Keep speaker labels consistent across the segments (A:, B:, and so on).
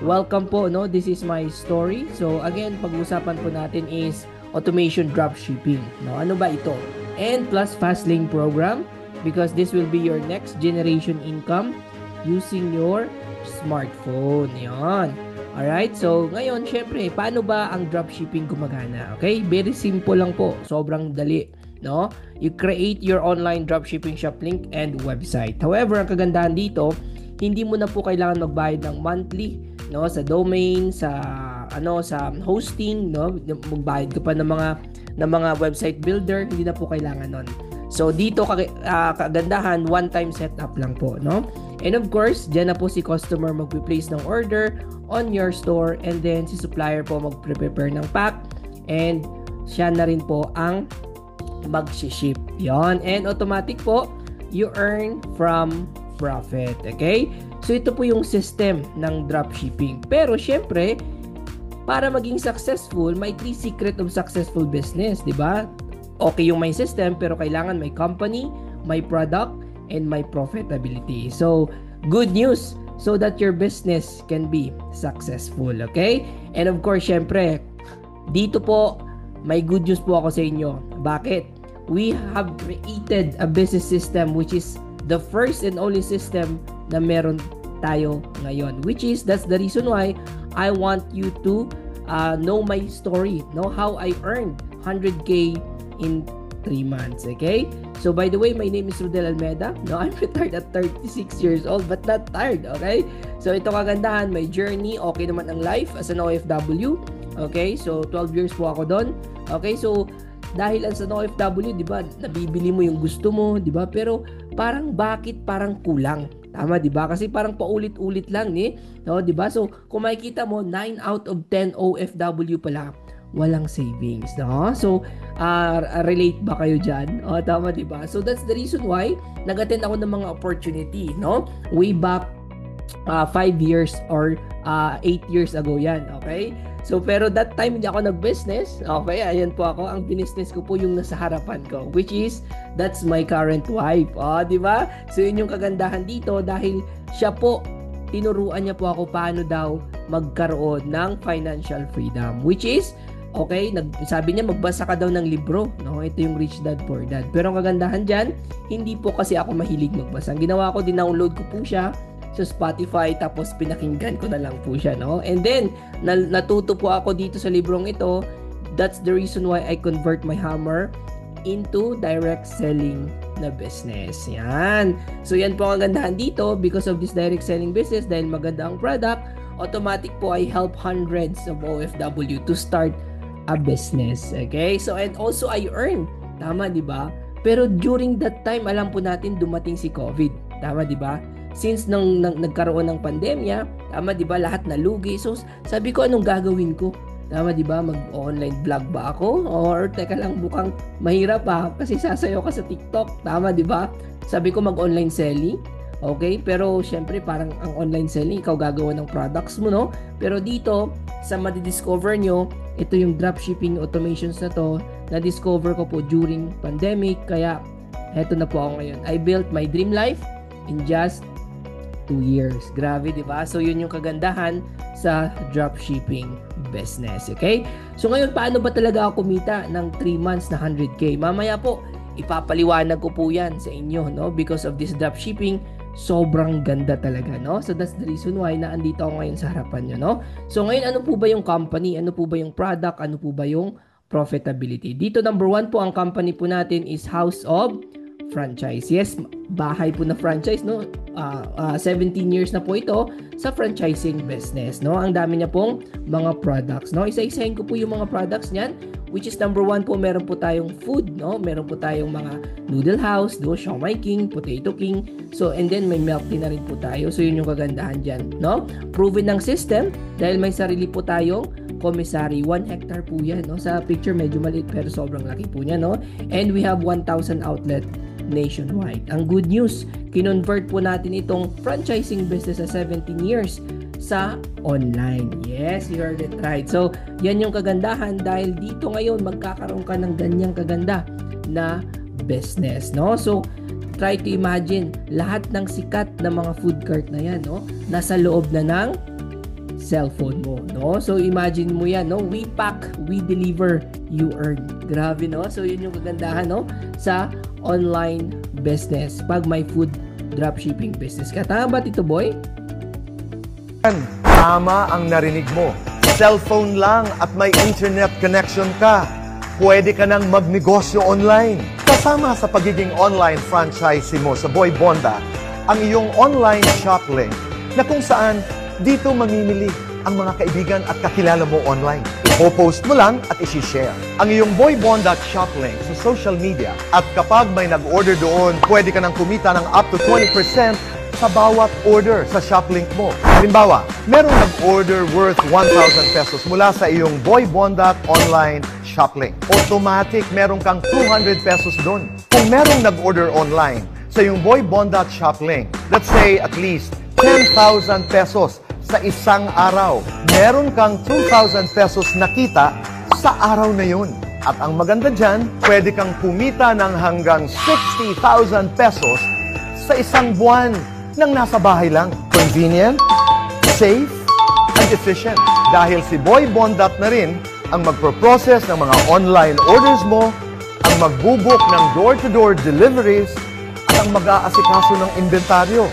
A: Welcome po, no? This is my story. So again, pag-uusapan po natin is automation dropshipping. No? Ano ba ito? And plus Fastlane program because this will be your next generation income using your smartphone. Yan. Alright, so ngayon, syempre, paano ba ang dropshipping gumagana? Okay, very simple lang po. Sobrang dali. No? You create your online dropshipping shop link and website. However, ang kagandahan dito, hindi mo na po kailangan magbayad ng monthly, no, sa domain, sa sa hosting, no, magbayad ka pa ng mga website builder, hindi na po kailangan nun. So dito kagandahan, one time setup lang po, no? And of course, diyan na po si customer magpe-place ng order on your store and then si supplier po magpe-prepare ng pack and siya na rin po ang mag-ship. Yon, and automatic po you earn from profit. Okay? So ito po yung system ng dropshipping. Pero syempre, para maging successful, may 3 secret of successful business, di ba? Okay yung may system, pero kailangan may company, may product, and may profitability. So, good news so that your business can be successful. Okay? And of course, syempre, dito po, may good news po ako sa inyo. Bakit? We have created a business system which is the first and only system na meron tayo ngayon, which is that's the reason why I want you to know my story, know how I earned 100k in 3 months. Okay, so by the way, my name is Rodel Almeda. No, I'm retired at 36 years old but not tired. Okay, so ito kagandahan, my journey, okay naman ang life as an OFW. Okay, so 12 years po ako doon. Okay, so dahil sa OFW, di ba, nabibili mo yung gusto mo, di ba? Pero parang parang kulang. Tama, di ba? Kasi parang paulit-ulit lang, no, di ba? So, kung makikita mo, 9 out of 10 OFW pala walang savings, no? So, relate ba kayo diyan? Tama, di ba? So, that's the reason why nag-attend ako ng mga opportunity, no? Way back 5 years or 8 years ago yan, okay? So, pero that time hindi ako nag-business. Okay, ayan po ako. Ang business ko po yung nasa harapan ko, which is, that's my current wife. Di ba? So, yun yung kagandahan dito dahil siya po, tinuruan niya po ako paano daw magkaroon ng financial freedom, which is, okay, sabi niya magbasa ka daw ng libro, no? Ito yung Rich Dad Poor Dad. Pero ang kagandahan diyan, hindi po kasi ako mahilig magbasa. Ang ginawa ko, dinownload ko po siya sa Spotify tapos pinakinggan ko na lang po siya, no? And then natuto po ako dito sa librong ito. That's the reason why I convert my hammer into direct selling na business. Yan. So yan po ang kagandahan dito because of this direct selling business dahil maganda ang product, automatic po I help hundreds of OFW to start a business. Okay? So and also I earn. Tama, di ba? Pero during that time, alam po natin dumating si COVID. Tama, di ba? Since nagkaroon ng pandemya, tama, di ba, lahat nalugi. So, sabi ko, anong gagawin ko? Tama, di ba, mag-online vlog ba ako? Or, teka lang, mukhang mahirap pa kasi sasayaw ka sa TikTok. Tama, di ba? Sabi ko, mag-online selling. Okay? Pero, syempre, parang ang online selling, ikaw gagawa ng products mo, no? Pero dito, sa madidiscover nyo, ito yung dropshipping automations na to, na-discover ko po during pandemic. Kaya, eto na po ako ngayon. I built my dream life in just 2 years. Grabe, di ba? So, yun yung kagandahan sa dropshipping business. Okay? So, ngayon, paano ba talaga ako kumita ng 3 months na 100k? Mamaya po, ipapaliwanag ko po yan sa inyo, no? Because of this dropshipping, sobrang ganda talaga, no? So, that's the reason why naandito ako ngayon sa harapan nyo, no? So, ngayon, ano po ba yung company? Ano po ba yung product? Ano po ba yung profitability? Dito, number 1 po, ang company po natin is House of Franchise. Yes, bahay po na franchise, no? 17 years na po ito sa franchising business, no? Ang dami niya pong mga products, no? Isa-isahin ko po yung mga products niyan, which is number 1 po, meron po tayong food, no? Meron po tayong mga noodle house, do, Siomai King, Potato King. So, and then may milk tea na rin po tayo. So, yun yung kagandahan diyan, no? Proven ng system dahil may sarili po tayong commissary. 1 hectare po yan, no? Sa picture medyo maliit pero sobrang laki po niya, no? And we have 1,000 outlet nationwide. Ang good news, kinonvert po natin itong franchising business sa 17 years sa online. Yes, you heard it right. So, yan yung kagandahan dahil dito ngayon magkakaroon ka ng ganyang kaganda na business, no? So, try to imagine lahat ng sikat na mga food cart na yan, no? Nasa loob na ng cellphone mo, no? So imagine mo yan, no? We pack, we deliver, you earn. Grabe, no? So yun yung kagandahan, no? Sa online business pag may food dropshipping business ka. Tama ba, Tito Boy?
B: Tama ang narinig mo. Cellphone lang at may internet connection ka. Pwede ka nang magnegosyo online. Kasama sa pagiging online franchisee mo sa Boy Bonda, ang iyong online shop link na kung saan dito mamimili ang mga kaibigan at kakilala mo online. Ipo-post mo lang at isi-share ang iyong Boy Bonda shop link sa social media at kapag may nag-order doon, pwede ka nang kumita ng up to 20% sa bawat order sa shop link mo. Halimbawa, merong nag-order worth 1,000 pesos mula sa iyong Boy Bonda online shop link. Automatic, meron kang 200 pesos doon. Kung merong nag-order online sa iyong Boy Bonda shop link, let's say at least 10,000 pesos sa isang araw, meron kang 2,000 pesos na kita sa araw na yun. At ang maganda dyan, pwede kang kumita ng hanggang 60,000 pesos sa isang buwan nang nasa bahay lang. Convenient, safe, and efficient. Dahil si Boy Bondat na rin ang magpo-process ng mga online orders mo, ang magbubuk ng door-to-door deliveries, at ang mag-aasikaso ng inventaryo,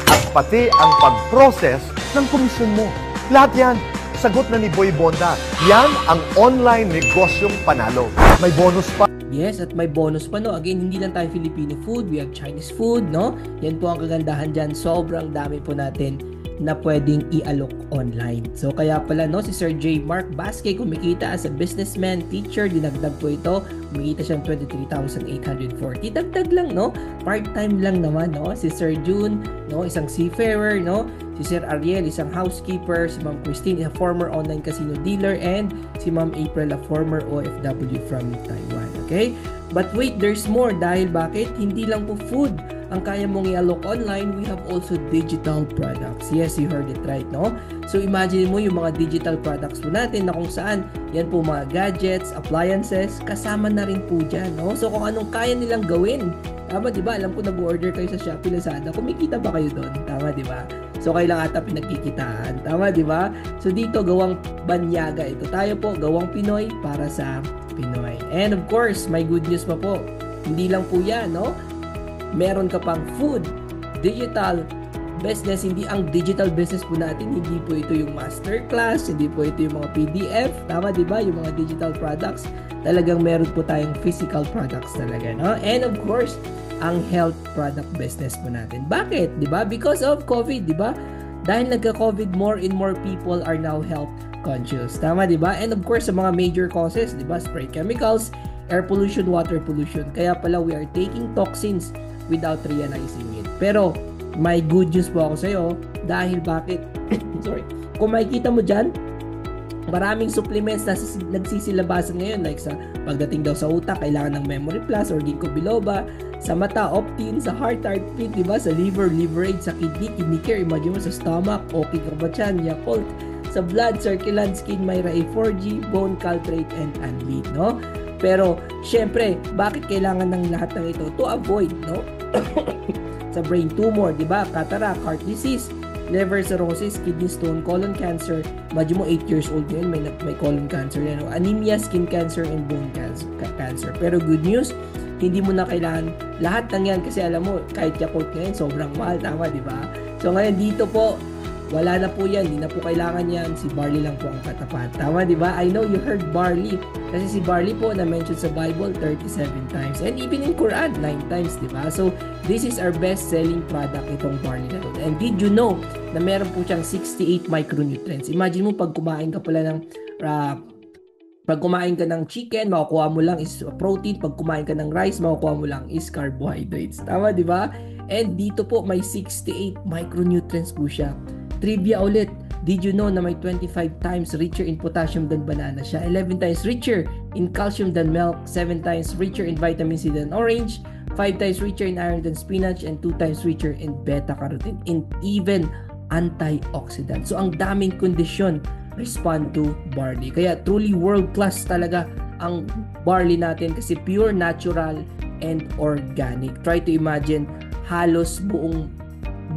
B: at pati ang pag-process ng komisyon mo. Lahat yan, sagot na ni Boy Bondat. Yan ang online negosyong panalo. May bonus pa.
A: Yes, at may bonus pa, no? Again, hindi lang tayo Filipino food, we have Chinese food, no? Yan po ang kagandahan dyan. Sobrang dami po natin na pwedeng i-alok online. So, kaya pala, no? Si Sir J. Mark Basque, kumikita as a businessman, teacher, dinagdag po ito. Kumikita siyang 23,840. Dagdag lang, no? Part-time lang naman, no? Si Sir June, no? Isang seafarer, no? Si Sir Ariel, isang housekeeper. Si Ma'am Christine, a former online casino dealer. And si Ma'am April, a former OFW from Taiwan. Okay? But wait, there's more. Dahil bakit? Hindi lang po food ang kaya mong i-alok online. We have also digital products. Yes, you heard it right, no? So imagine mo yung mga digital products po natin na kung saan yan po mga gadgets, appliances, kasama na rin po dyan, no? So kung anong kaya nilang gawin. Tama, di ba? Alam ko nag-order kayo sa Shopee, Lazada. Kumikita ba kayo doon? Tama, di ba? So, kailang ata pinagkikitaan. Tama, di ba? So, dito, gawang banyaga ito. Tayo po, gawang Pinoy para sa Pinoy. And of course, may good news pa po. Hindi lang po yan, no? Meron ka pang food, digital business. Hindi ang digital business po natin. Hindi po ito yung masterclass. Hindi po ito yung mga PDF. Tama, di ba? Yung mga digital products. Talagang meron po tayong physical products talaga, no? And of course, ang health product business po natin. Bakit? Di ba? Because of COVID, di ba? Dahil nagka-COVID, more and more people are now health conscious. Tama, di ba? And of course, sa mga major causes, di ba? Spray chemicals, air pollution, water pollution. Kaya pala, we are taking toxins without realizing it. Pero, may good news po ako sa'yo. Dahil bakit? Sorry. Kung makikita mo dyan, maraming supplements na nagsisilabasan ngayon, like sa pagdating daw sa utak, kailangan ng Memory Plus or Ginkgo biloba, sa mata, Optin, sa heart fit, diba? Sa liver, Liverade, sa kidney care, imagine mo sa stomach, okay ka ba dyan, Yakult, sa blood, Circulant, Skin, Myra A4G, Bone Caltrate, and Anlit, no? Pero, syempre, bakit kailangan ng lahat ng ito? To avoid, no? Sa brain tumor, diba? Cataract, heart disease, liver cirrhosis, kidney stone, colon cancer. Imagine mo 8 years old ngayon, may colon cancer yan. Anemia, skin cancer, and bone cancer. Pero good news, hindi mo na kailangan lahat ng yan kasi alam mo, kahit Yakult ngayon, sobrang mahal. Tama, di ba? So ngayon dito po, wala na po yan. Hindi na po kailangan yan. Si barley lang po ang katapat. Tama, di ba? I know you heard barley. Kasi si barley po na-mention sa Bible 37 times. And even in Quran, 9 times, di ba? So, this is our best-selling product, itong barley na to. And did you know na meron po siyang 68 micronutrients? Imagine mo, pag kumain ka pala ng pag kumain ka ng chicken, makukuha mo lang is protein. Pag kumain ka ng rice, makukuha mo lang is carbohydrates. Tama, di ba? And dito po, may 68 micronutrients po siya. Trivia ulit, did you know na may 25 times richer in potassium than banana siya? 11 times richer in calcium than milk, 7 times richer in vitamin C than orange, 5 times richer in iron than spinach, and 2 times richer in beta-carotene, and even antioxidant. So, ang daming kondisyon respond to barley. Kaya truly world-class talaga ang barley natin kasi pure, natural, and organic. Try to imagine halos buong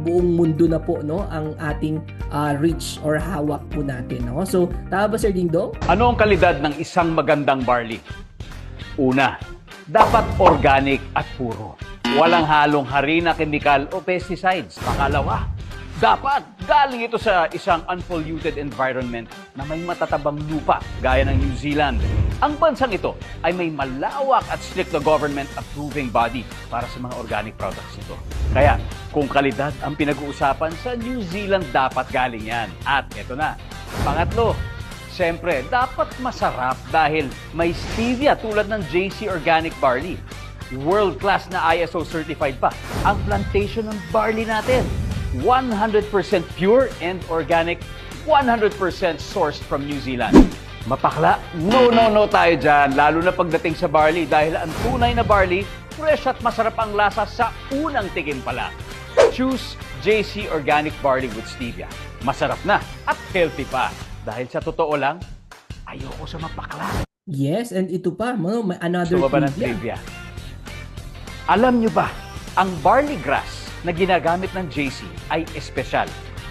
A: buong mundo na po, no, ang ating reach or hawak po natin, no? So, tama ba, Sir Dingdong?
C: Ano ang kalidad ng isang magandang barley? Una, dapat organic at puro. Walang halong harina, kemikal o pesticides. Pangalawa, dapat galing ito sa isang unpolluted environment na may matatabang lupa gaya ng New Zealand. Ang bansang ito ay may malawak at strict na government approving body para sa mga organic products nito. Kaya kung kalidad ang pinag-uusapan, sa New Zealand dapat galing yan. At ito na, pangatlo, siyempre dapat masarap dahil may stevia tulad ng JC Organic Barley. World-class na ISO certified pa ang plantation ng barley natin. 100% pure and organic, 100% sourced from New Zealand. Mapakla? No tayo dyan, lalo na pagdating sa barley dahil ang tunay na barley, fresh at masarap ang lasa sa unang tingin pala. Choose JC Organic Barley with Stevia. Masarap na at healthy pa. Dahil sa totoo lang, ayoko sa mapakla.
A: Yes, and ito pa, may another
C: Sumaba ng trivia. Alam nyo ba, ang barley grass na ginagamit ng JC ay espesyal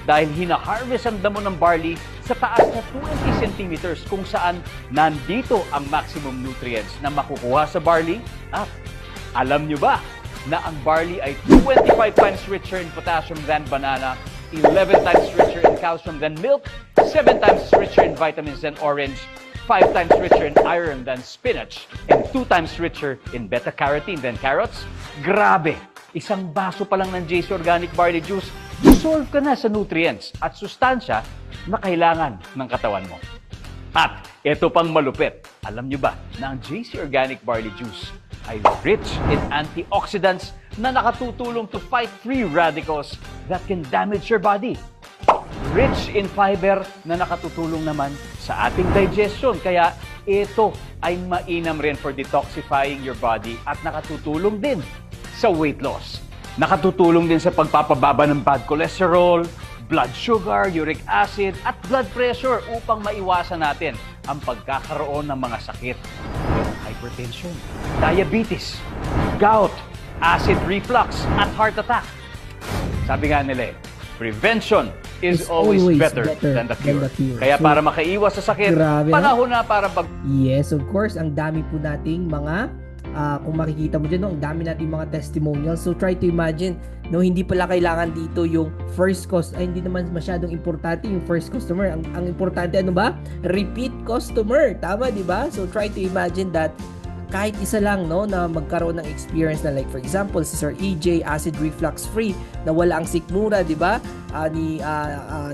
C: dahil hina-harvest ang damo ng barley sa taas na 20 centimeters kung saan nandito ang maximum nutrients na makukuha sa barley. At alam nyo ba na ang barley ay 25 times richer in potassium than banana, 11 times richer in calcium than milk, 7 times richer in vitamins than orange, 5 times richer in iron than spinach, and 2 times richer in beta-carotene than carrots? Grabe! Isang baso pa lang ng JC Organic Barley Juice, dissolve ka na sa nutrients at sustansya na kailangan ng katawan mo. At ito pang malupit, alam nyo ba na ang JC Organic Barley Juice ay rich in antioxidants na nakatutulong to fight free radicals that can damage your body. Rich in fiber na nakatutulong naman sa ating digestion. Kaya ito ay mainam rin for detoxifying your body at nakatutulong din sa weight loss. Nakatutulong din sa pagpapababa ng bad cholesterol, blood sugar, uric acid, at blood pressure upang maiwasan natin ang pagkakaroon ng mga sakit. Hypertension, diabetes, gout, acid reflux, at heart attack. Sabi nga nila, prevention is always better than the cure. Kaya para makaiwas sa sakit, panahon na para
A: Yes, of course, ang dami po nating mga kung makikita mo dyan, no, ang dami nating mga testimonials. So try to imagine, no, hindi pala kailangan dito yung first hindi naman masyadong importante yung first customer. Ang importante ano ba? Repeat customer. Tama, di ba? So try to imagine that kahit isa lang, no, na magkaroon ng experience na, like for example si Sir EJ, acid reflux free, nawala ang sikmura, di ba?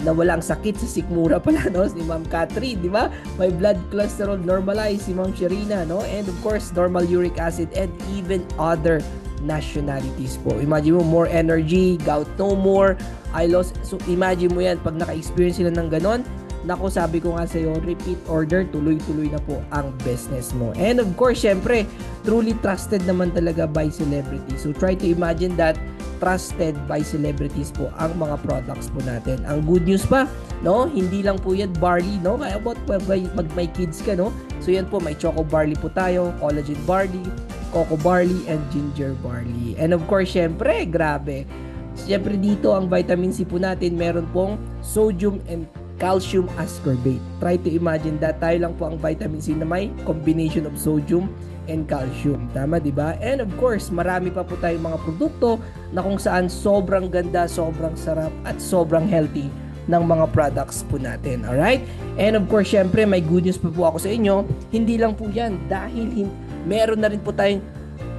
A: Nawala ang sakit sa sikmura pala, no, si Ma'am Catherine, di ba? May blood cholesterol normalized si Ma'am Sherina, no, and of course normal uric acid, and even other nationalities po. Imagine mo, more energy, gout no more, eye loss. So imagine mo yan, pag naka-experience sila ng ganon, nako, sabi ko nga sa'yo, repeat order, tuloy-tuloy na po ang business mo. And of course, syempre, truly trusted naman talaga by celebrities. So try to imagine that trusted by celebrities po ang mga products po natin. Ang good news pa, no, hindi lang po yan barley, no, kaya about pag may kids ka, no, so yan po, may choco barley po tayo, collagen barley, cocoa barley, and ginger barley. And of course, syempre, grabe, syempre dito ang vitamin C po natin, meron pong sodium and calcium ascorbate. Try to imagine that tayo lang po ang vitamin C na may combination of sodium and calcium. Tama, di ba? And of course, marami pa po tayong mga produkto na kung saan sobrang ganda, sobrang sarap, at sobrang healthy ng mga products po natin. Alright? And of course, syempre, may good news pa po ako sa inyo. Hindi lang po yan dahil meron na rin po tayong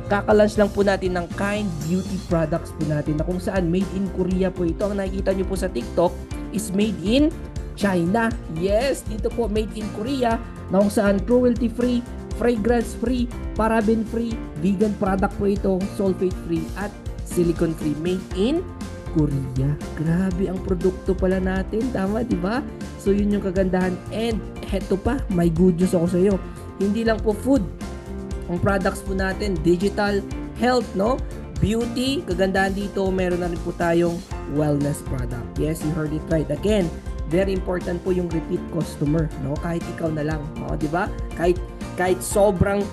A: kakalans lang po natin ng Kind Beauty products po natin na kung saan made in Korea po ito. Ang nakikita nyo po sa TikTok is made in China. Yes, dito po made in Korea na kung saan cruelty-free, fragrance-free, paraben-free, vegan product po ito, sulfate-free at silicone-free, made in Korea. Grabe ang produkto pala natin, tama, di ba? So yun yung kagandahan. And heto pa, may good news ako sa iyo. Hindi lang po food ang products po natin, digital, health, no? Beauty, kagandahan dito, meron na rin po tayong wellness product. Yes, you heard it right. Again, very important po yung repeat customer, no? Kahit ikaw na lang, no? 'Di ba? Kahit sobrang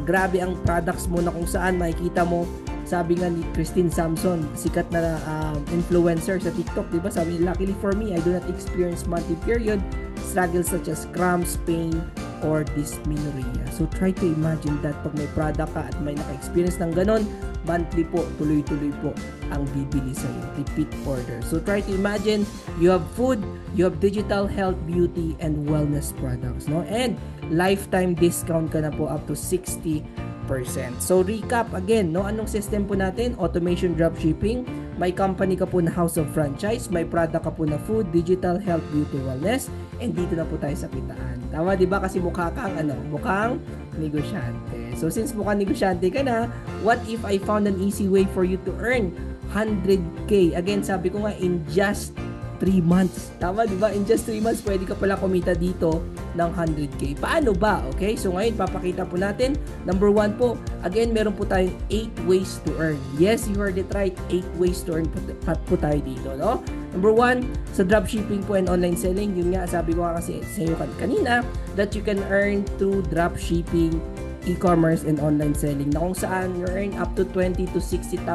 A: grabe ang products mo na kung saan makikita mo sabi nga ni Christine Samson, sikat na influencer sa TikTok, di ba? Sabi niya, luckily for me, I do not experience monthly period struggles such as cramps, pain, or dysmenorrhea. So try to imagine that pag may product ka at may naka-experience ng ganon, monthly po, tuloy-tuloy po ang bibili sa'yo. Repeat order. So try to imagine you have food, you have digital health, beauty, and wellness products, no? And lifetime discount ka na po up to 60%. So recap again, no? Anong system po natin? Automation dropshipping. May company ka po na house of franchise, may product ka po na food, digital health, beauty, wellness, and dito na po tayo sa kitaan. Tama, di ba? Kasi mukha kang mukhang negosyante. So since mukhang negosyante ka na, what if I found an easy way for you to earn 100K? Again, sabi ko nga, in just 3 months. Tama, di ba? In just 3 months, pwede ka pala kumita dito ng 100K. Paano ba? Okay? So ngayon, papakita po natin. Number 1 po, again, meron po tayong 8 ways to earn. Yes, you heard it right. 8 ways to earn po tayo dito, no? Number 1, sa dropshipping po and online selling, yun nga, sabi ko nga kasi sa iyo kanina, that you can earn through dropshipping, e-commerce, and online selling, na kung saan you earn up to 20 to 60,000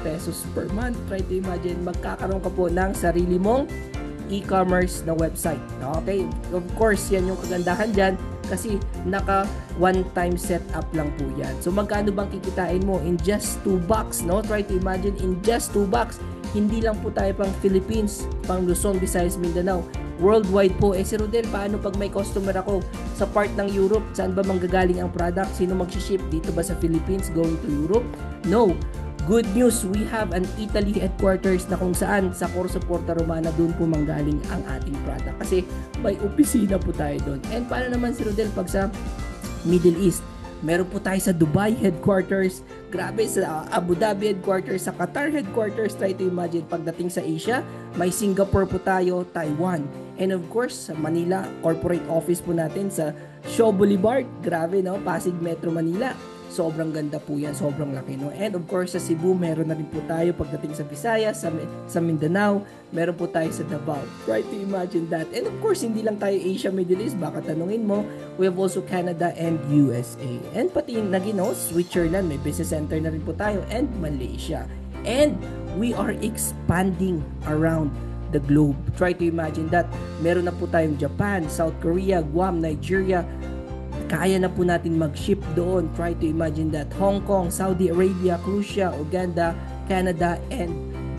A: pesos per month. Try to imagine, magkakaroon ka po ng sarili mong e-commerce na website. Okay? Of course, yan yung kagandahan dyan kasi naka one-time setup lang po yan. So, magkano bang kikitain mo in just $2, no? Try to imagine, in just $2, hindi lang po tayo pang Philippines, pang Luzon, Visayas, Mindanao. Worldwide po. Si Rodel, paano pag may customer ako sa part ng Europe? Saan ba manggagaling ang product? Sino mag-ship? Dito ba sa Philippines going to Europe? No. Good news, we have an Italy headquarters na kung saan sa Corso Porta Romana doon po manggaling ang ating product. Kasi may opisina po tayo doon. And paano naman si Rodel pag sa Middle East? Meron po tayo sa Dubai headquarters, grabe, sa Abu Dhabi headquarters, sa Qatar headquarters. Try to imagine, pagdating sa Asia, may Singapore po tayo, Taiwan. And of course, sa Manila, corporate office po natin sa Shaw Boulevard. Grabe, no? Pasig Metro Manila. Sobrang ganda po yan, sobrang laki, no? And of course, sa Cebu, meron na rin po tayo pagdating sa Visayas, sa Mindanao, meron po tayo sa Davao. Try to imagine that. And of course, hindi lang tayo Asia, Middle East, baka tanungin mo, we have also Canada and USA. And pati Switzerland, may business center na rin po tayo, and Malaysia. And we are expanding around the globe. Try to imagine that. Meron na po tayong Japan, South Korea, Guam, Nigeria. Kaya na po natin mag-ship doon. Try to imagine that. Hong Kong, Saudi Arabia, Croatia, Uganda, Canada, and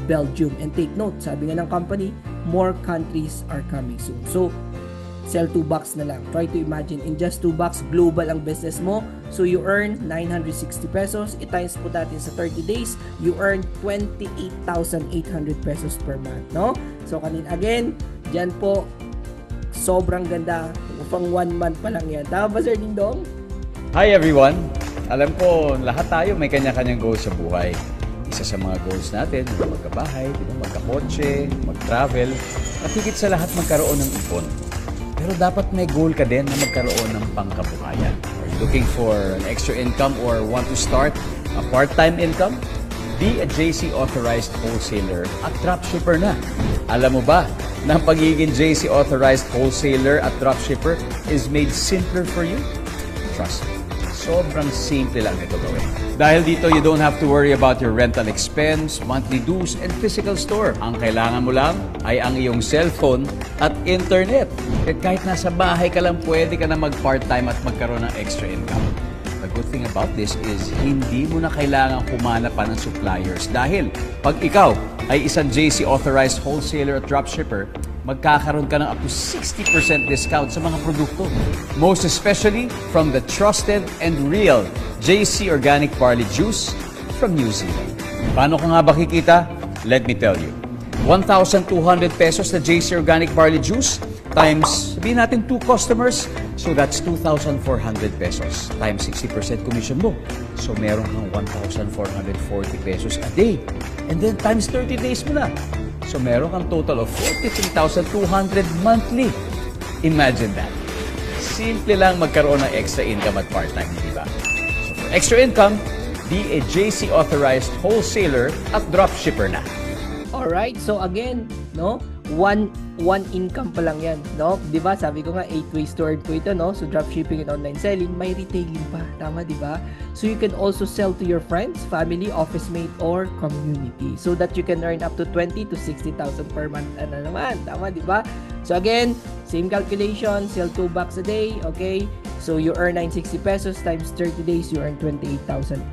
A: Belgium. And take note, sabi nga ng company, more countries are coming soon. So, sell $2 na lang. Try to imagine, in just $2, global ang business mo. So, you earn 960 pesos. I-times po natin sa 30 days, you earn 28,800 pesos per month, no? So, again, dyan po, sobrang ganda. Pang 1 month pa lang yan. Tama ba, Sir Dingdong?
D: Hi everyone! Alam ko, lahat tayo may kanya-kanyang goals sa buhay. Isa sa mga goals natin, magkabahay, magkakotse, mag-travel, at higit sa lahat magkaroon ng ipon. Pero dapat may goal ka din na magkaroon ng pangkabuhayan. Are you looking for an extra income or want to start a part-time income? Be a JC authorized wholesaler at dropshipper na. Alam mo ba na ang pagiging JC authorized wholesaler at dropshipper is made simpler for you? Trust me, sobrang simple lang ito gawin. Dahil dito, you don't have to worry about your rental expense, monthly dues, and physical store. Ang kailangan mo lang ay ang iyong cellphone at internet. At kahit nasa bahay ka lang, pwede ka na mag-part-time at magkaroon ng extra income. The good thing about this is hindi mo na kailangan kumanap pa ng suppliers dahil pag ikaw ay isang JC authorized wholesaler at dropshipper, magkakaroon ka ng up to 60% discount sa mga produkto. Most especially from the trusted and real JC Organic Barley Juice from New Zealand. Paano ka nga ba kikita? Let me tell you. 1,200 pesos na JC Organic Barley Juice times, sabihin natin 2 customers, so that's 2,400 pesos times 60% commission mo. So meron kang 1,440 pesos a day. And then times 30 days mo na. So meron kang total of 43,200 monthly. Imagine that. Simple lang magkaroon ng extra income at part-time, di ba? So for extra income, be a JC authorized wholesaler at dropshipper na.
A: Alright, so again, no? 1 one income pa lang yan, no? 'Di ba? Sabi ko nga 8 ways to earn po ito, no? So dropshipping and online selling, may retailing pa, tama 'di ba? So you can also sell to your friends, family, office mate or community so that you can earn up to 20 to 60,000 per month. Ano naman, tama 'di ba? So again, same calculation, sell 2 bucks a day, okay? So you earn 960 pesos times 30 days, you earn 28,800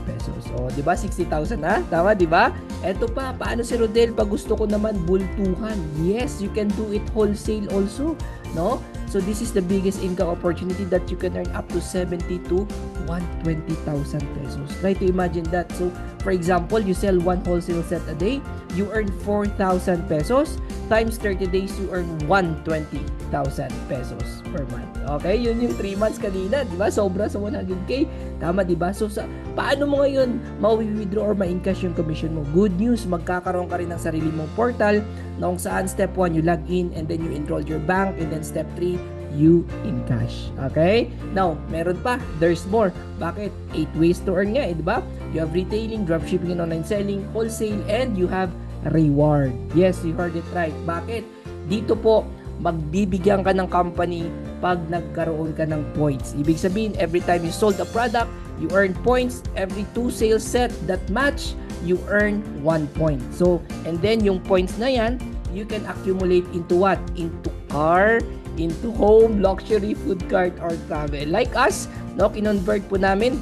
A: pesos. O, 'di ba? 60,000 na? Tama, 'di ba? Eto pa, paano si Rodel pag gusto ko naman bultuhan? Yes, you can do it wholesale also, no? So this is the biggest income opportunity that you can earn up to 70 to 120,000 pesos. Try to imagine that. So, for example, you sell one wholesale set a day, you earn 4,000 pesos times 30 days, you earn 120,000 pesos per month. Okay, yun yung 3 months kanina, di ba? Sobra sa 100k. Tama, di ba? So, paano mo ngayon ma-withdraw or ma-encash yung commission mo? Good news, magkakaroon ka rin ng sarili mong portal na kung saan step 1, you log in and then you enroll your bank, and then step 3, you encash. Okay? Now, meron pa. There's more. Bakit? 8 ways to earn nga, di ba? You have retailing, dropshipping and online selling, wholesale, and you have reward. Yes, you heard it right. Bakit? Dito po, magbibigyan ka ng company pag nagkaroon ka ng points. Ibig sabihin, every time you sold a product, you earn points. Every 2 sales set that match, you earn 1 point. So, and then yung points na yan, you can accumulate into what? Into car, into home, luxury, food cart, or travel. Like us, no, kinonvert po namin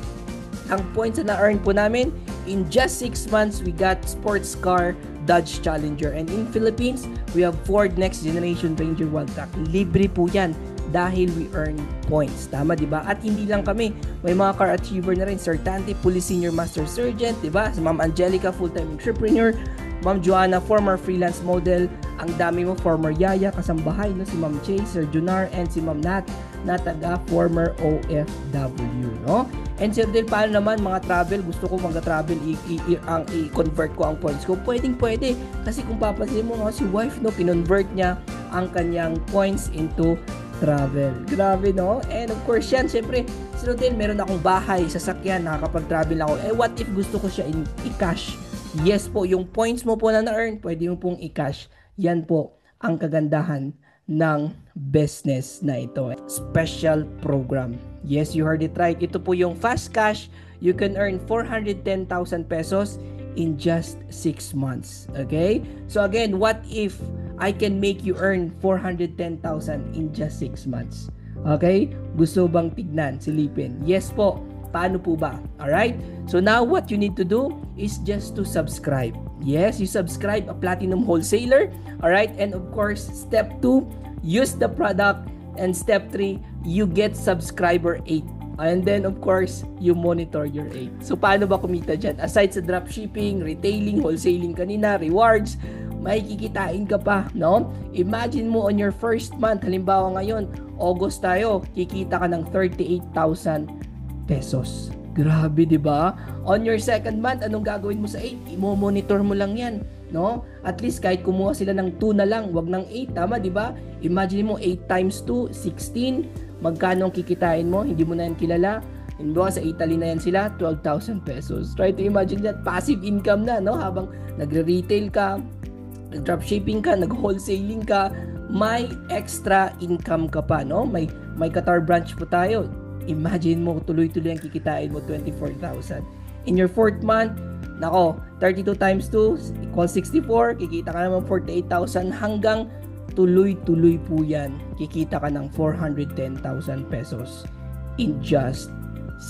A: ang points na na-earn po namin. In just 6 months, we got sports car Dodge Challenger. And in Philippines, we have Ford Next Generation Ranger Wildtrak. Libre po yan dahil we earn points. Tama, di ba? At hindi lang kami. May mga car achiever na rin. Sir Tante, Police Senior Master Sergeant, di ba? Si Ma'am Angelica, full-time entrepreneur. Ma'am Joanna, former freelance model. Ang dami mo, former Yaya, kasambahay, no? Si Ma'am Chase, Sir Junar, and si Ma'am Nat, na taga former OFW, no? And Sir Del, paano naman mga travel? Gusto ko mag-travel, i-convert ko ang points ko. Pwede. Kasi kung papansin mo nga si wife, no, kinonvert niya ang kanyang points into travel. Grabe, no? And of course yan, syempre, Sir Del, meron akong bahay, sasakyan, nakakapag-travel ako. What if gusto ko siya i-cash? Yes po, yung points mo po na na-earn, pwede mo pong i-cash. Yan po ang kagandahan ng business na ito. Special program. Yes, you heard it right. Ito po yung fast cash. You can earn 410,000 pesos in just 6 months. Okay? So again, what if I can make you earn 410,000 in just 6 months? Okay? Gusto bang tignan, silipin? Yes po. Paano po ba? Alright? So now what you need to do is just to subscribe. Yes, you subscribe a platinum wholesaler. Alright? And of course, step 2, use the product. And step 3, you get subscriber 8. And then of course, you monitor your 8. So paano ba kumita dyan? Aside sa dropshipping, retailing, wholesaling kanina, rewards, may kikitain ka pa, no? Imagine mo on your first month, halimbawa ngayon, August tayo, kikita ka ng 38,000 pesos. Grabe, di ba? On your second month, anong gagawin mo sa 8? Imo-monitor mo lang yan, no? At least kahit kumuha sila ng 2 na lang, wag ng 8, tama, di ba? Imagine mo 8 times 2, 16. Magkano ang kikitain mo? Hindi mo na yan kilala. Halimbawa sa Italy na yan sila, 12,000 pesos. Try to imagine that, passive income na, no? Habang nagre-retail ka, nag-dropshipping ka, nag-wholesaling ka, may extra income ka pa, no? May Qatar branch po tayo. Imagine mo, tuloy-tuloy ang kikitain mo, 24,000. In your 4th month, nako, 32 times 2 equals 64, kikita ka naman 48,000 hanggang tuloy-tuloy po yan. Kikita ka ng 410,000 pesos in just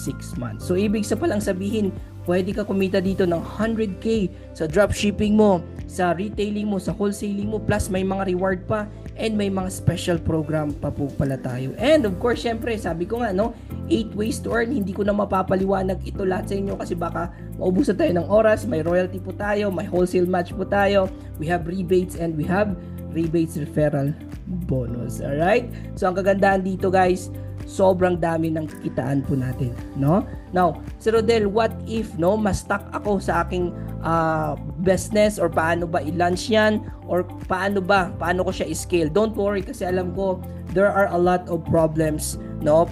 A: 6 months. So, ibig sa palang sabihin, pwede ka kumita dito ng 100k sa dropshipping mo, sa retailing mo, sa wholesaling mo, plus may mga reward pa, and may mga special program pa po pala tayo. And of course, syempre, sabi ko nga, no, 8 ways to earn. Hindi ko na mapapaliwanag ito lahat sa inyo kasi baka maubusan tayo ng oras. May royalty po tayo, may wholesale match po tayo, we have rebates, and we have rebates referral bonus. Alright? So, ang kagandahan dito, guys, sobrang dami ng kikitaan po natin, no? Now, Sir Rodel, what if, no, ma-stuck ako sa aking business or paano ba i-launch yan or paano ko siya i-scale. Don't worry kasi alam ko there are a lot of problems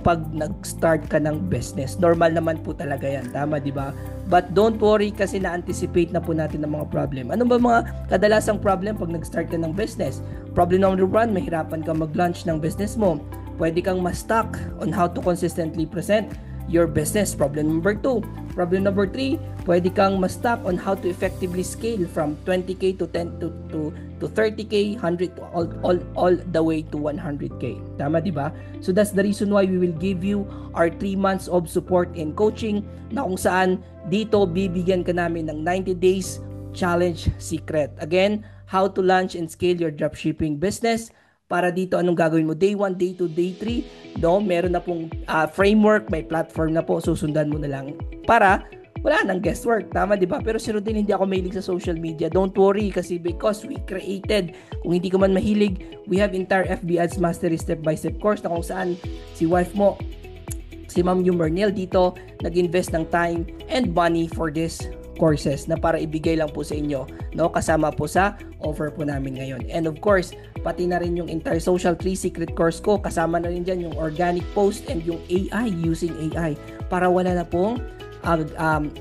A: pag nag-start ka ng business. Normal naman po talaga yan, tama di ba? But don't worry kasi na-anticipate na po natin ang mga problem. Ano ba mga kadalasang problem pag nag-start ka ng business? Problem number 1, mahirapan ka mag-launch ng business mo. Pwede kang ma-stuck on how to consistently present your business. Problem number 2. Problem number 3, pwede kang ma-stuck on how to effectively scale from 20k to 30k, 100 to all the way to 100k. Tama, di ba? So that's the reason why we will give you our 3 months of support and coaching na kung saan dito bibigyan ka namin ng 90 days challenge secret. Again, how to launch and scale your dropshipping business. Para dito, anong gagawin mo? Day 1, Day 2, Day 3. Meron na pong framework, may platform na po. Susundan mo na lang para wala nang guesswork. Tama, di ba? Pero sino din, hindi ako mahilig sa social media. Don't worry kasi because we created. Kung hindi ka man mahilig, we have entire FB Ads Mastery step-by-step course na kung saan si wife mo, si Ma'am Yumernil dito, nag-invest ng time and money for this courses na para ibigay lang po sa inyo, kasama po sa offer po namin ngayon. And of course, pati na rin yung entire social 3 secret course ko, kasama na rin dyan yung organic post and yung AI, using AI para wala na pong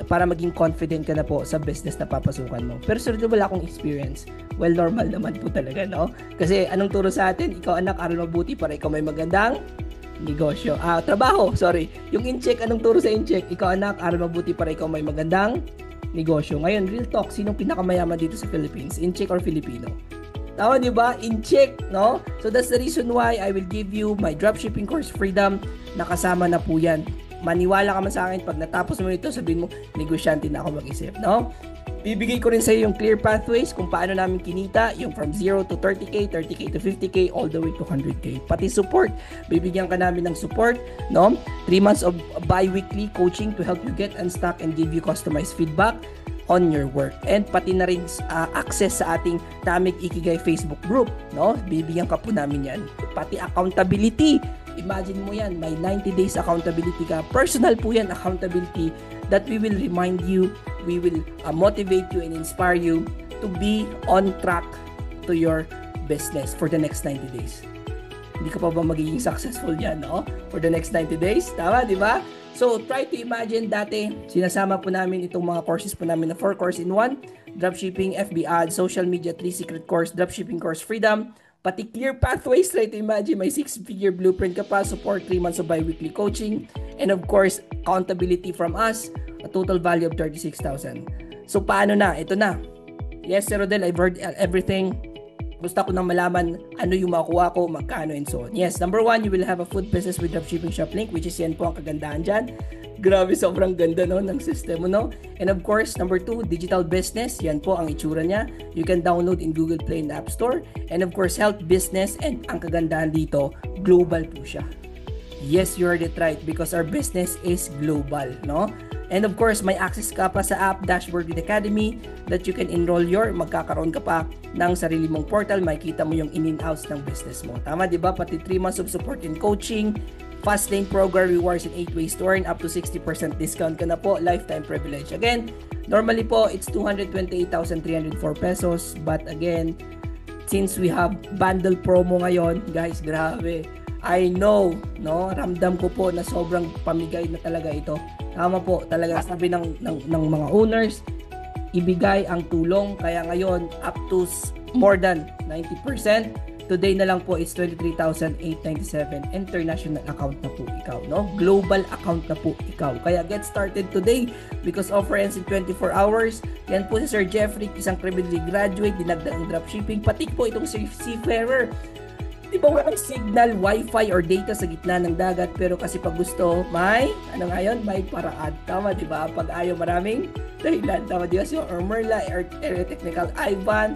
A: para maging confident ka na po sa business na papasukan mo. Pero sir, wala akong experience. Well, normal naman po talaga, kasi anong turo sa atin? Ikaw anak, aral mabuti para ikaw may magandang negosyo. Trabaho, sorry. Yung in-check, anong turo sa in-check? Ikaw anak, aral mabuti para ikaw may magandang negosyo. Ngayon, real talk, sinong pinakamayaman dito sa Philippines? In-check or Filipino? Tama, di ba? In-check, So that's the reason why I will give you my dropshipping course Freedom. Nakasama na po yan. Maniwala ka man sa akin, pag natapos mo ito, sabihin mo, negosyante na ako mag-isip, Bibigay ko rin sa iyo yung clear pathways kung paano namin kinita, yung from 0 to 30k, 30k to 50k, all the way to 100k. Pati support, bibigyan ka namin ng support, 3 months of bi-weekly coaching to help you get unstuck and give you customized feedback on your work. And pati na rin access sa ating Tamig Ikigai Facebook group, Bibigyan ka po namin yan. Pati accountability. Imagine mo yan, may 90 days accountability ka. Personal po yan, accountability that we will remind you, we will motivate you and inspire you to be on track to your business for the next 90 days. Hindi ka pa ba magiging successful yan, for the next 90 days? Tama, di ba? So, try to imagine dati, sinasama po namin itong mga courses po namin na 4 course in 1, dropshipping, FB ads, social media, 3 secret course, dropshipping course Freedom, pati clear pathways. Try to imagine may 6-figure blueprint ka pa, support, 3 months of bi-weekly coaching, and of course, accountability from us, a total value of 36,000. So, paano na? Ito na. Yes, Sir Rodel, I've heard everything. Gusto ko nang malaman ano yung makuha ko, magkano, and so on. Yes, number 1, you will have a food business with dropshipping shop link, which is yan po ang kagandahan dyan. Grabe, sobrang ganda ng system mo, And of course, number 2, digital business. Yan po ang itsura niya. You can download in Google Play and App Store. And of course, health business. And ang kagandahan dito, global po siya. Yes, you heard it right because our business is global, And of course, may access ka pa sa app Dashboard with Academy that you can enroll magkakaroon ka pa ng sarili mong portal, makikita mo yung in and outs ng business mo. Tama, di ba? Pati 3 months of support and coaching, fast lane program, rewards in 8 ways to earn, up to 60% discount ka na po, lifetime privilege. Again, normally po, it's 228,304 pesos. But again, since we have bundle promo ngayon, guys, grabe. I know, ramdam ko po na sobrang pamigay na talaga ito. Tama po, talaga sabi ng mga owners, ibigay ang tulong. Kaya ngayon, up to more than 90%. Today na lang po is 23,897. International account na po ikaw, Global account na po ikaw. Kaya get started today because offer ends in 24 hours. Yan po si Sir Jeffrey, isang privileged graduate, dinagdag ng dropshipping. Pati po itong seafarer. Di ba walang signal, wifi, or data sa gitna ng dagat, pero kasi pag gusto, may paraan. Tama, di ba? Pag ayaw, maraming dahilan. Tama, di ba? Si Merla, Area Technical, Ivan,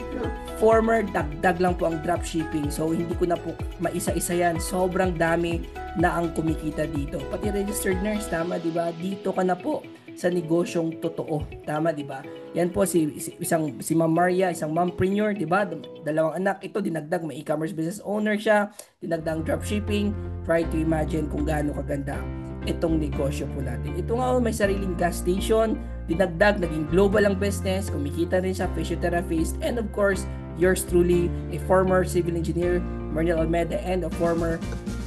A: former, dagdag lang po ang dropshipping. So, hindi ko na po maisa-isa yan. Sobrang dami na ang kumikita dito. Pati registered nurse, tama, di ba? Dito ka na po sa negosyong totoo. Tama, di ba? Yan po si Ma'am Maria, isang mompreneur, di ba? 2 anak. Ito dinagdag, may e-commerce business owner siya, dinagdag dropshipping. Try to imagine kung gaano kaganda. itong negosyo po natin. Ito nga, may sariling gas station, dinagdag, naging global ang business, kumikita rin siya, physiotherapist, and of course, yours truly, a former civil engineer, Mernel Almeida, and a former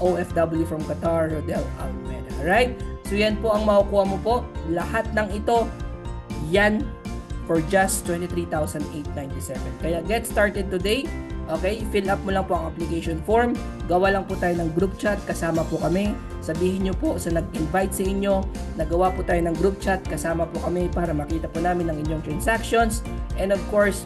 A: OFW from Qatar, Rodel Almeida. Alright? So yan po ang makukuha mo po. Lahat ng ito, yan for just 23,897. Kaya get started today. Okay, fill up mo lang po ang application form. Gawa lang po tayo ng group chat, kasama po kami. Sabihin nyo po sa nag-invite sa inyo, nagawa po tayo ng group chat, kasama po kami para makita po namin ang inyong transactions. And of course,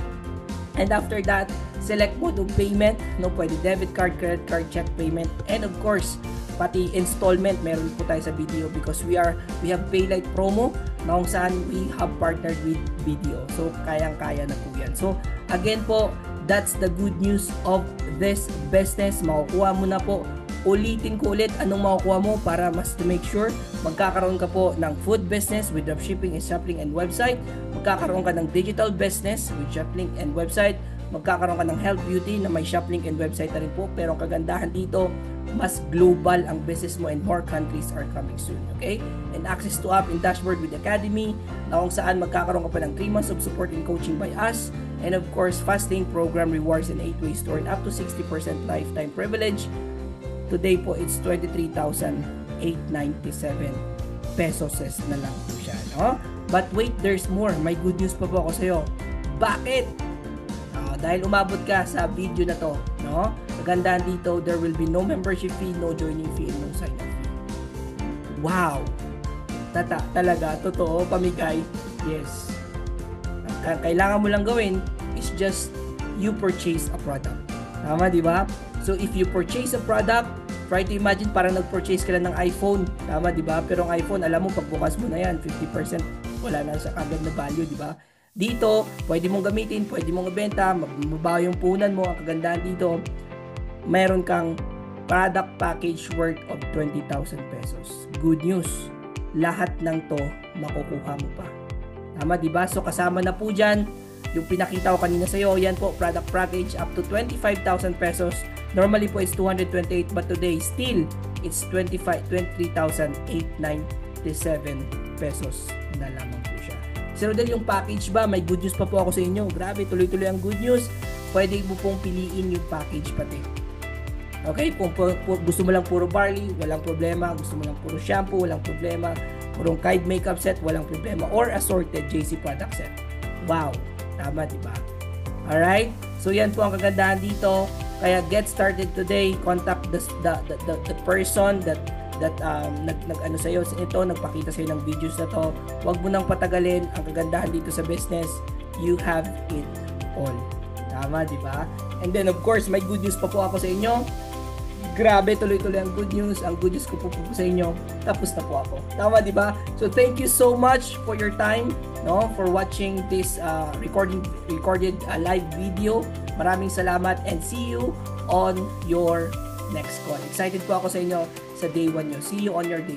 A: and after that, select mode of payment. No, pwede debit card, credit card, check payment. And of course, pati installment, meron po tayo sa BDO because we have Paylight promo na kung saan we have partnered with BDO. So, kayang-kaya na po yan. So, again po, that's the good news of this business. Makukuha mo na po. Ulitin ko ulit anong makukuha mo para mas to make sure magkakaroon ka po ng food business with dropshipping and shopping and website. Magkakaroon ka ng digital business with shopping and website. Magkakaroon ka ng health beauty na may shopping and website na rin po. Pero ang kagandahan dito, mas global ang business mo and more countries are coming soon. Okay? And access to app and dashboard with Academy na kung saan magkakaroon ka pa ng 3 months of support and coaching by us. And of course, fasting program rewards and 8-way store and up to 60% lifetime privilege. Today po, it's 23,897 pesos na lang po siya. No? But wait, there's more. May good news pa po ako sa'yo. Bakit? Dahil umabot ka sa video na to, no? Kagandahan dito, there will be no membership fee, no joining fee, and no sign-up fee. Wow! Talaga, totoo, pamigay. Yes. Kailangan mo lang gawin is just you purchase a product. Tama, di ba? So, if you purchase a product, try to imagine parang nag-purchase ka lang ng iPhone. Tama, di ba? Pero ang iPhone, alam mo, pagbukas mo na yan, 50% wala na sa kagad na value, di ba? Dito, pwede mong gamitin, pwede mong ibenta, mababaw yung punan mo. Ang kagandahan dito, meron kang product package worth of 20,000 pesos. Good news, lahat ng to makukuha mo pa. Tama, diba? So, kasama na po dyan yung pinakita ko kanina sa'yo. Yan po, product package up to 25,000 pesos. Normally po, it's 228, but today, still, it's 23,897 pesos na lamang po siya. So, dahil yung package ba, may good news pa po ako sa inyo. Grabe, tuloy-tuloy ang good news. Pwede mo pong piliin yung package pati. Okay, kung gusto mo lang puro barley, walang problema. Gusto mo lang puro shampoo, walang problema. Purong Kide makeup set, walang problema. Or assorted JC product set. Wow, tama, diba? Alright, so yan po ang kagandahan dito. Kaya get started today. Contact the person that nag-ano sa'yo ito, nagpakita sa'yo ng videos na to. Huwag mo nang patagalin. Ang kagandahan dito sa business, you have it all. Tama, di ba? And then of course, may good news pa po ako sa inyo. Grabe, tuloy-tuloy ang good news. Ang good news ko po sa inyo, tapos na po ako. Tama, di ba? So thank you so much for your time, no, for watching this recorded live video. Maraming salamat and see you on your next call. Excited po ako sa inyo sa day 1 nyo. See you on your day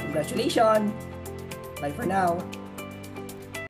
A: 1. Congratulations! Bye for now!